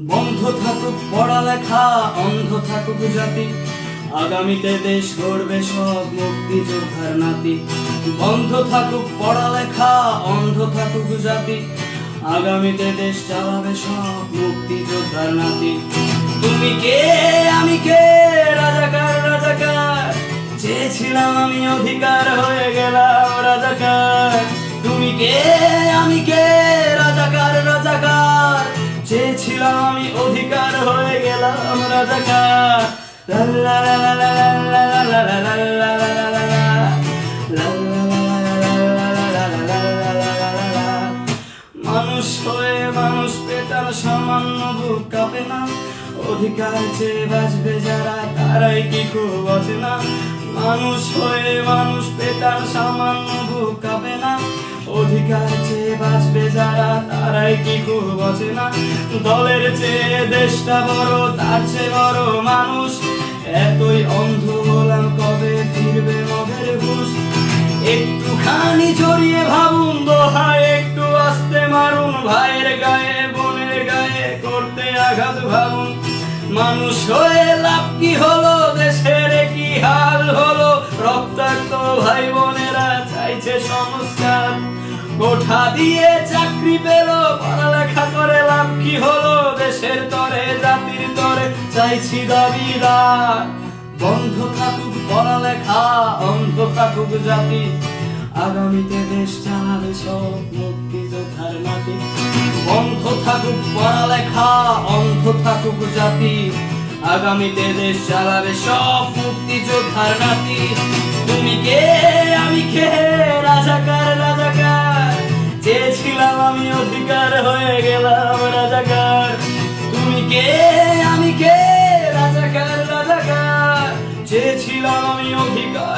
বন্ধ থাকুক পড়ালেখা, অন্ধ থাকুক জাতি, আগামীতে দেশ গড়বে সব মুক্তিযোদ্ধার নাতি। বন্ধ থাকুক পড়ালেখা, অন্ধ থাকুক জাতি, আগামীতে দেশ চালাবে সব মুক্তিযোদ্ধার নাতি। তুমি কে আমি কে, রাজাকার রাজাকার, চেয়েছিলাম আমি অধিকার, হয়ে গেলাম রাজাকার। তুমি কে আমি কে, রাজাকার রাজাকার, চেয়েছিলাম আমি অধিকার, হয়ে গেলাম রাজাকার। লা লা লা লা লা লা লা লা লা লা লা লা লা লা লা। মানুষ হয়ে মানুষ পেটার সামান্য বুক কাঁপে না, অধিকার চেয়ে বাঁচবে যারা তারাই কি খুব আছে না। মানুষ হয়ে মানুষ পেটার সামান্য বুক কাঁপে না, অধিকার চেয়ে বাঁচবে যারা তারাই কি খুব আছে না। দলের চেয়ে দেশটা বড়, তার চেয়ে বড় মানুষ, এতই অন্ধ হলাম কবে ফিরবে মদের হুঁশ। একটুখানি জড়িয়ে ভাবুন দোহায়, একটু আস্তে মারুন ভাইয়ের গায়ে বোনের গায়ে করতে আঘাত ভাবুন। মানুষ হয়ে লাভ কি হলো, দেশের কি হাল হলো, রক্তাক্ত ভাই বোনেরা চাইছে সংস্কার। কোঠা দিয়ে চাকরি পেল, পড়ালেখা করে লাভ কি হলো, দেশের তরে জাতির তরে চাইছি দাবিদার। বন্ধ থাকুক পড়ালেখা, অন্ধ থাকুক জাতি, আগামীতে দেশ চালাবে সব মুক্তিযোদ্ধার নাতি। বন্ধ থাকুক পড়ালেখা, অন্ধ থাকুক জাতি, আগামীতে দেশ চালাবে সব মুক্তিযোদ্ধার নাতি। তুমি কে আমি কে, রাজাকার রাজাকার, চেয়েছিলাম আমি অধিকার, হয়ে গেলাম রাজাকার। তুমি কে আমি কে, রাজাকার রাজাকার, চেয়েছিলাম আমি অধিকার,